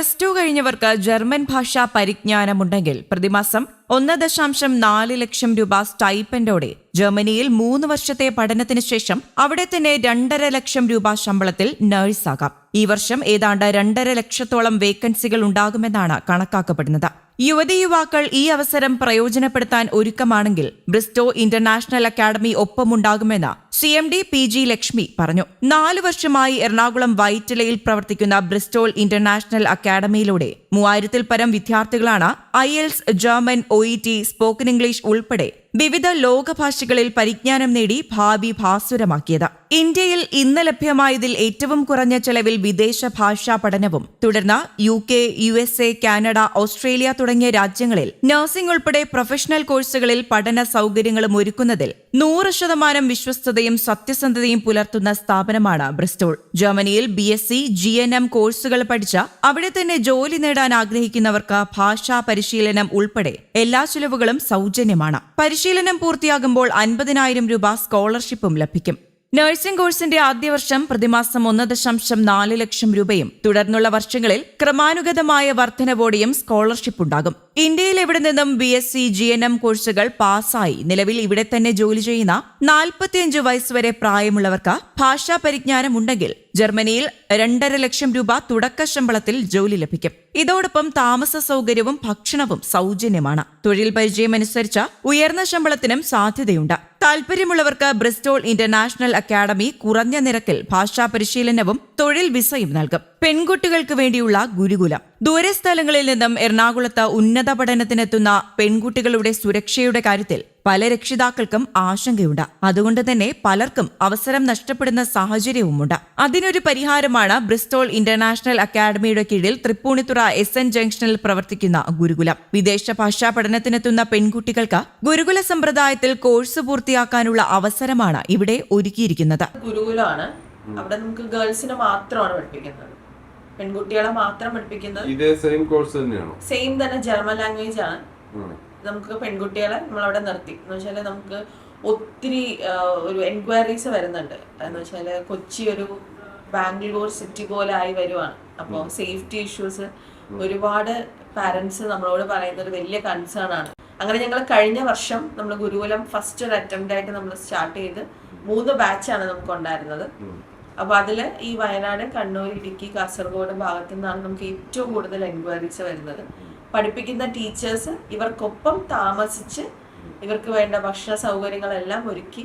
+2 കഴിഞ്ഞവർക്ക് German ഭാഷാ പരിജ്ഞാനമുണ്ടെങ്കിൽ പ്രതിമാസം 1.4 ലക്ഷം രൂപ സ്റ്റൈപ്പൻഡോടെ ജർമ്മനിയിൽ 3 വർഷത്തെ പഠനത്തിന് ശേഷം അവിടെ തന്നെ 2.5 ലക്ഷം രൂപ ശമ്പളത്തിൽ നഴ്സാകാം. ഈ വർഷം ഏതാണ്ട് 2.5 ലക്ഷത്തോളം വേക്കൻസികൾ ഉണ്ടാകുമെന്നാണ് കണക്കാക്കപ്പെടുന്നത്. യുവതീ-യുവാക്കൾ ഈ അവസരം പ്രയോജനപ്പെടുത്താൻ ഒരുക്കമാണെങ്കിൽ ബ്രിസ്റ്റോ ഇന്റർനാഷണൽ അക്കാദമി ഒപ്പമുണ്ടാകുമെന്ന് CMD PG ലക്ഷ്മി പറഞ്ഞു. 4 വർഷമായി എറണാകുളം വൈറ്റിലയിൽ പ്രവർത്തിക്കുന്ന ബ്രിസ്റ്റോൾ ഇന്റർനാഷണൽ അക്കാദമിയിലൂടെ 3000-ൽ പരം വിദ്യാർത്ഥികളാണ് IELTS, German, OET, spoken English ഉൾപ്പെടെ വിവിധ ലോകഭാഷകളിൽ പരിജ്ഞാനം നേടി ഭാവി ഭാസുരമാക്കിയത്. ഇന്ത്യയിൽ ഇന്ന് ലഭ്യമായതിൽ ഏറ്റവും കുറഞ്ഞ ചെലവിൽ വിദേശ ഭാഷാ പഠനവും തുടർന്ന് UK, USA, കാനഡ, ഓസ്ട്രേലിയ തുടങ്ങിയ രാജ്യങ്ങളിൽ നഴ്സിംഗ് ഉൾപ്പെടെ പ്രൊഫഷണൽ കോഴ്സുകളിൽ പഠന സൗകര്യങ്ങളും ഒരുക്കുന്നതിൽ 100% വിശ്വസ്തതയും സത്യസന്ധതയും പുലർത്തുന്ന സ്ഥാപനമാണ് ബ്രിസ്റ്റോൾ. ജർമ്മനിയിൽ BSc, GNM കോഴ്സുകൾ പഠിച്ച അവിടെ തന്നെ ജോലി നേടാൻ ആഗ്രഹിക്കുന്നവർക്ക് ഭാഷാ പരിശീലനം ഉൾപ്പെടെ എല്ലാ ചിലവുകളും സൗജന്യമാണ്. പരിശീലനം പൂർത്തിയാകുമ്പോൾ 50,000 രൂപ സ്കോളർഷിപ്പും ലഭിക്കും. നഴ്സിംഗ് കോഴ്സിന്റെ ആദ്യ വർഷം പ്രതിമാസം 1.4 ലക്ഷം രൂപയും തുടർന്നുള്ള വർഷങ്ങളിൽ ക്രമാനുഗതമായ വർധനവോടെയും സ്കോളർഷിപ്പ് ഉണ്ടാകും. ഇന്ത്യയിൽ എവിടെ നിന്നും BSc, GNM കോഴ്സുകൾ പാസ്സായി നിലവിൽ ഇവിടെ തന്നെ ജോലി ചെയ്യുന്ന 45 വയസ്സുവരെ പ്രായമുള്ളവർക്ക് ഭാഷാ പരിജ്ഞാനം ഉണ്ടെങ്കിൽ ജർമ്മനിയിൽ 2.5 ലക്ഷം രൂപ തുടക്ക ശമ്പളത്തിൽ ജോലി ലഭിക്കും. ഇതോടൊപ്പം താമസ സൗകര്യവും ഭക്ഷണവും സൗജന്യമാണ്. തൊഴിൽ പരിചയമനുസരിച്ച് ഉയർന്ന ശമ്പളത്തിനും സാധ്യതയുണ്ട്. താൽപര്യമുള്ളവർക്ക് ബ്രിസ്റ്റോൾ ഇന്റർനാഷണൽ അക്കാദമി കുറഞ്ഞ നിരക്കിൽ ഭാഷാ പരിശീലനവും തൊഴിൽ വിസയും നൽകും. പെൺകുട്ടികൾക്ക് വേണ്ടിയുള്ള ഗുരുകുലം. ദൂരസ്ഥലങ്ങളിൽ നിന്നും എറണാകുളത്ത് ഉന്നത പഠനത്തിനെത്തുന്ന പെൺകുട്ടികളുടെ സുരക്ഷയുടെ കാര്യത്തിൽ പല രക്ഷിതാക്കൾക്കും ആശങ്കയുണ്ട്. അതുകൊണ്ട് തന്നെ പലർക്കും അവസരം നഷ്ടപ്പെടുന്ന സാഹചര്യവുമുണ്ട്. അതിനൊരു പരിഹാരമാണ് ബ്രിസ്റ്റോൾ ഇന്റർനാഷണൽ അക്കാദമിയുടെ കീഴിൽ തൃപ്പൂണിത്തുറ SN ജംഗ്ഷനിൽ പ്രവർത്തിക്കുന്ന ഗുരുകുലം. വിദേശ ഭാഷാ പഠനത്തിനെത്തുന്ന പെൺകുട്ടികൾക്ക് ഗുരുകുല സമ്പ്രദായത്തിൽ കോഴ്സ് പൂർത്തിയാക്കാനുള്ള അവസരമാണ് ഇവിടെ ഒരുക്കിയിരിക്കുന്നത്. ഗുരുകുലമാണ്. അവിടെ നമുക്ക് ഗേൾസിനെ മാത്രമാണ് പഠിപ്പിക്കുന്നത്, പെൺകുട്ടികളെ മാത്രം പഠിപ്പിക്കുന്നത്. സെയിം കോഴ്സ് തന്നെയാണോ? സെയിം തന്നെ, ജർമ്മൻ ലാംഗ്വേജ് ആണ്. നമുക്ക് പെൺകുട്ടികളെ നമ്മളവിടെ നിർത്തി എന്ന് വെച്ചാൽ നമുക്ക് ഒത്തിരി ഒരു എൻക്വയറീസ് വരുന്നുണ്ട്. എന്ന് വെച്ചാൽ കൊച്ചി ഒരു ബാംഗ്ലൂർ സിറ്റി പോലെ ആയി വരുവാണ്. അപ്പോൾ സേഫ്റ്റി ഇഷ്യൂസ് ഒരുപാട് പാരന്റ്സ് നമ്മളോട് പറയുന്നത് വലിയ കൺസേൺ ആണ്. അങ്ങനെ ഞങ്ങൾ കഴിഞ്ഞ വർഷം നമ്മൾ ഗുരുകുലം ഫസ്റ്റ് ഒരു അറ്റംപ്റ്റ് ആയിട്ട് നമ്മൾ സ്റ്റാർട്ട് ചെയ്ത് 3 ബാച്ചാണ് നമുക്ക് ഉണ്ടായിരുന്നത്. അപ്പൊ അതില് ഈ വയനാട്, കണ്ണൂർ, ഇടുക്കി, കാസർഗോഡ് ഭാഗത്തു നിന്നാണ് നമുക്ക് ഏറ്റവും കൂടുതൽ എൻക്വയറീസ് വരുന്നത്. പഠിപ്പിക്കുന്ന ടീച്ചേഴ്സ് ഇവർക്കൊപ്പം താമസിച്ച് ഇവർക്ക് വേണ്ട ഭക്ഷണ സൗകര്യങ്ങളെല്ലാം ഒരുക്കി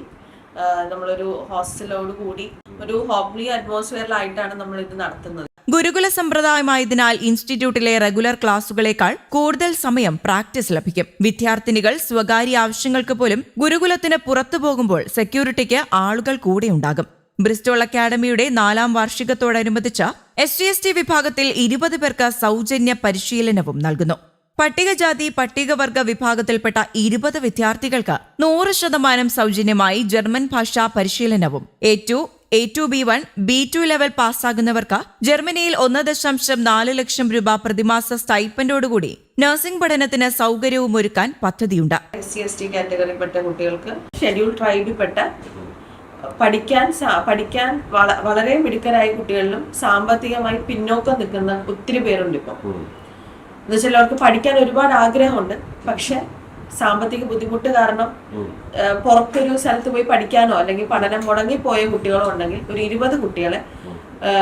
നമ്മളൊരു ഹോസ്റ്റലോട് കൂടി ഒരു ഹോംലി അറ്റ്മോസ്ഫിയറിലായിട്ടാണ് നമ്മൾ ഇത് നടത്തുന്നത്. ഗുരുകുല സമ്പ്രദായമായതിനാൽ ഇൻസ്റ്റിറ്റ്യൂട്ടിലെ റെഗുലർ ക്ലാസുകളേക്കാൾ കൂടുതൽ സമയം പ്രാക്ടീസ് ലഭിക്കും. വിദ്യാർത്ഥിനികൾ സ്വകാര്യ ആവശ്യങ്ങൾക്ക് പോലും ഗുരുകുലത്തിന് പുറത്തു പോകുമ്പോൾ സെക്യൂരിറ്റിക്ക് ആളുകൾ കൂടെയുണ്ടാകും. ബ്രിസ്റ്റോൾ അക്കാദമിയുടെ 4ാം വാർഷികത്തോടനുബന്ധിച്ച് SC/ST വിഭാഗത്തിൽ 20 പേർക്ക് സൗജന്യ പരിശീലനവും നൽകുന്നു. പട്ടികജാതി പട്ടികവർഗ വിഭാഗത്തിൽപ്പെട്ട 20 വിദ്യാർത്ഥികൾക്ക് 100% സൗജന്യമായി ജർമ്മൻ ഭാഷാ പരിശീലനവും. A2, B1, B2 ലെവൽ പാസ്സാകുന്നവർക്ക് ജർമ്മനിയിൽ 1.4 ലക്ഷം രൂപ പ്രതിമാസ സ്റ്റൈപ്പൻഡോടുകൂടി നഴ്സിംഗ് പഠനത്തിന് സൗകര്യവും ഒരുക്കാൻ പദ്ധതിയുണ്ട്. SC/ST കാറ്റഗറിയിൽപ്പെട്ട കുട്ടികൾക്ക്, ഷെഡ്യൂൾ ട്രൈബിൽപ്പെട്ട പഠിക്കാൻ വളരെ മിടുക്കരായ കുട്ടികളിലും സാമ്പത്തികമായി പിന്നോക്കം നിൽക്കുന്ന ഒത്തിരി പേരുണ്ട്. ഇപ്പം എന്ന് വെച്ചാൽ അവർക്ക് പഠിക്കാൻ ഒരുപാട് ആഗ്രഹമുണ്ട്, പക്ഷെ സാമ്പത്തിക ബുദ്ധിമുട്ട് കാരണം പുറത്തൊരു സ്ഥലത്ത് പോയി പഠിക്കാനോ അല്ലെങ്കിൽ പഠനം മുടങ്ങിപ്പോയ കുട്ടികളോ ഉണ്ടെങ്കിൽ ഒരു 20 കുട്ടികളെ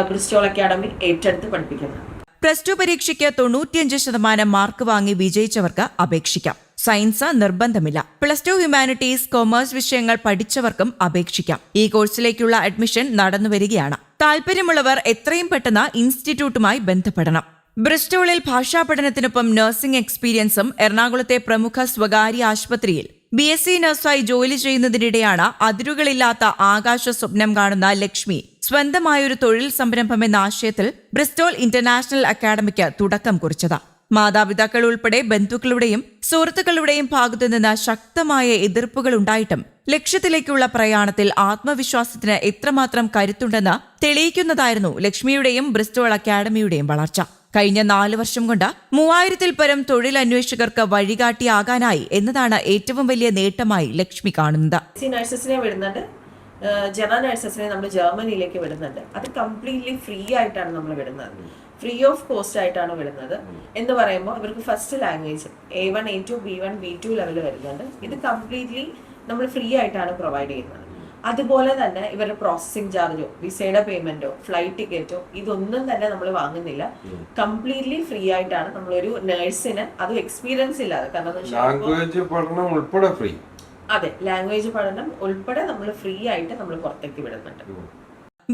ബ്രിസ്റ്റോൾ അക്കാദമി ഏറ്റെടുത്ത് പഠിപ്പിക്കുന്നത്. +2 പരീക്ഷയ്ക്ക് 95% മാർക്ക് വാങ്ങി വിജയിച്ചവർക്ക് അപേക്ഷിക്കാം. സയൻസ് നിർബന്ധമില്ല. +2 ഹ്യൂമാനിറ്റീസ്, കൊമേഴ്സ് വിഷയങ്ങൾ പഠിച്ചവർക്കും അപേക്ഷിക്കാം. ഈ കോഴ്സിലേക്കുള്ള അഡ്മിഷൻ നടന്നുവരികയാണ്. താൽപര്യമുള്ളവർ എത്രയും പെട്ടെന്ന് ഇൻസ്റ്റിറ്റ്യൂട്ടുമായി ബന്ധപ്പെടണം. ബ്രിസ്റ്റോളിൽ ഭാഷാ പഠനത്തിനൊപ്പം നഴ്സിംഗ് എക്സ്പീരിയൻസും എറണാകുളത്തെ പ്രമുഖ സ്വകാര്യ ആശുപത്രിയിൽ BSc നഴ്സായി ജോലി ചെയ്യുന്നതിനിടെയാണ് അതിരുകളില്ലാത്ത ആകാശ സ്വപ്നം കാണുന്ന ലക്ഷ്മി സ്വന്തമായൊരു തൊഴിൽ സംരംഭമെന്ന ആശയത്തിൽ ബ്രിസ്റ്റോൾ ഇന്റർനാഷണൽ അക്കാദമിക്ക് തുടക്കം കുറിച്ചത്. മാതാപിതാക്കൾ ഉൾപ്പെടെ ബന്ധുക്കളുടെയും സുഹൃത്തുക്കളുടെയും ഭാഗത്തുനിന്ന് ശക്തമായ എതിർപ്പുകൾ ഉണ്ടായിട്ടും ലക്ഷ്യത്തിലേക്കുള്ള പ്രയാണത്തിൽ ആത്മവിശ്വാസത്തിന് എത്രമാത്രം കരുത്തുണ്ടെന്ന് തെളിയിക്കുന്നതായിരുന്നു ലക്ഷ്മിയുടെയും ബ്രിസ്റ്റോൾ അക്കാദമിയുടെയും വളർച്ച. കഴിഞ്ഞ 4 വർഷം കൊണ്ട് 3000-ൽ പരം തൊഴിലന്വേഷകർക്ക് വഴികാട്ടിയാകാനായി എന്നതാണ് ഏറ്റവും വലിയ നേട്ടമായി ലക്ഷ്മി കാണുന്നത്. നഴ്സസിനെ വിടുന്നുണ്ട്, ജനറൽ നഴ്സസിനെ നമ്മൾ ജർമ്മനിയിലേക്ക് വിടുന്നുണ്ട്. അത് കംപ്ലീറ്റ്ലി ഫ്രീ ആയിട്ടാണ് നമ്മൾ വിടുന്നത്, ഫ്രീ ഓഫ് കോസ്റ്റ് ആയിട്ടാണ് വിടുന്നത്. എന്ന് പറയുമ്പോൾ ഇവർക്ക് first language A1 A2 B1 B2 level വരുന്നുണ്ട്. ഇത് കംപ്ലീറ്റ്ലി നമ്മൾ ഫ്രീ ആയിട്ടാണ് പ്രൊവൈഡ് ചെയ്യുന്നത്. അതുപോലെ തന്നെ ഇവരുടെ പ്രോസസ്സിംഗ് ചാർജോ വിസയുടെ പേയ്മെന്റോ ഫ്ലൈറ്റ് ടിക്കറ്റോ ഇതൊന്നും തന്നെ നമ്മൾ വാങ്ങുന്നില്ല. കംപ്ലീറ്റ്ലി ഫ്രീ ആയിട്ടാണ് നമ്മളൊരു നഴ്സിന്, അത് എക്സ്പീരിയൻസ് ഇല്ലാതെ, കാരണം ലാംഗ്വേജ് പഠനം ഉൾപ്പെടെ ഫ്രീ. അതെ, ലാംഗ്വേജ് പഠനം ഉൾപ്പെടെ നമ്മൾ ഫ്രീ ആയിട്ട് നമ്മൾ പുറത്തേക്ക് വിടുന്നുണ്ട്.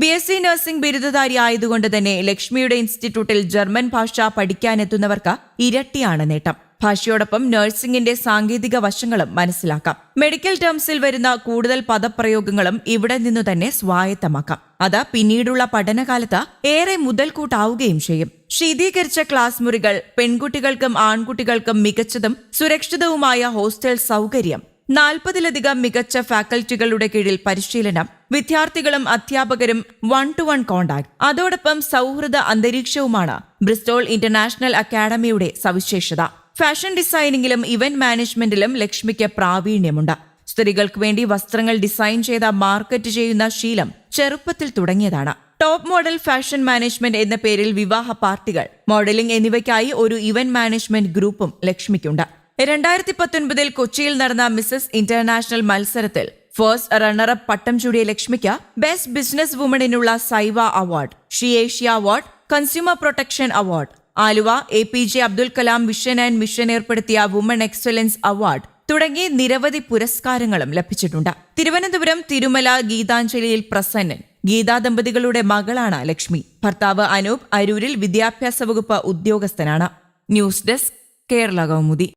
BSc നഴ്സിംഗ് ബിരുദധാരി ആയതുകൊണ്ട് തന്നെ ലക്ഷ്മിയുടെ ഇൻസ്റ്റിറ്റ്യൂട്ടിൽ ജർമ്മൻ ഭാഷ പഠിക്കാനെത്തുന്നവർക്ക് ഇരട്ടിയാണ് നേട്ടം. ഭാഷയോടൊപ്പം നഴ്സിംഗിന്റെ സാങ്കേതിക വശങ്ങളും മനസ്സിലാക്കാം. മെഡിക്കൽ ടേംസിൽ വരുന്ന കൂടുതൽ പദപ്രയോഗങ്ങളും ഇവിടെ നിന്നു തന്നെ സ്വായത്തമാക്കാം. അത് പിന്നീടുള്ള പഠനകാലത്ത് ഏറെ മുതൽക്കൂട്ടാവുകയും ചെയ്യും. ശീതീകരിച്ച ക്ലാസ് മുറികൾ, പെൺകുട്ടികൾക്കും ആൺകുട്ടികൾക്കും മികച്ചതും സുരക്ഷിതവുമായ ഹോസ്റ്റൽ സൗകര്യം, 40-ലധികം മികച്ച ഫാക്കൽറ്റികളുടെ കീഴിൽ പരിശീലനം, വിദ്യാർത്ഥികളും അധ്യാപകരും 1-to-1 കോണ്ടാക്ട്, അതോടൊപ്പം സൗഹൃദ അന്തരീക്ഷവുമാണ് ബ്രിസ്റ്റോൾ ഇന്റർനാഷണൽ അക്കാഡമിയുടെ സവിശേഷത. ഫാഷൻ ഡിസൈനിങ്ങിലും ഇവന്റ് മാനേജ്മെന്റിലും ലക്ഷ്മിക്ക് പ്രാവീണ്യമുണ്ട്. സ്ത്രീകൾക്ക് വേണ്ടി വസ്ത്രങ്ങൾ ഡിസൈൻ ചെയ്ത മാർക്കറ്റ് ചെയ്യുന്ന ശീലം ചെറുപ്പത്തിൽ തുടങ്ങിയതാണ്. ടോപ്പ് മോഡൽ ഫാഷൻ മാനേജ്മെന്റ് എന്ന പേരിൽ വിവാഹ പാർട്ടികൾ, മോഡലിംഗ് എന്നിവയ്ക്കായി ഒരു ഇവന്റ് മാനേജ്മെന്റ് ഗ്രൂപ്പും ലക്ഷ്മിക്കുണ്ട്. 2019 കൊച്ചിയിൽ നടന്ന മിസസ് ഇന്റർനാഷണൽ മത്സരത്തിൽ ഫസ്റ്റ് റണ്ണറപ്പ് പട്ടം ചൂടിയ ലക്ഷ്മിക്ക് ബെസ്റ്റ് ബിസിനസ് വുമണിനുള്ള സൈവ award, she Asia award, consumer protection award, Aluva APJ Abdul Kalam vision and mission ഏർപ്പെടുത്തിയ വുമൺ എക്സലൻസ് അവാർഡ് തുടങ്ങി നിരവധി പുരസ്കാരങ്ങളും ലഭിച്ചിട്ടുണ്ട്. തിരുവനന്തപുരം തിരുമല ഗീതാഞ്ജലിയിൽ പ്രസന്നൻ, ഗീതാ ദമ്പതികളുടെ മകളാണ് ലക്ഷ്മി. ഭർത്താവ് അനൂപ് അരൂരിൽ വിദ്യാഭ്യാസ വകുപ്പ് ഉദ്യോഗസ്ഥനാണ്. News desk, Kerala Kaumudi.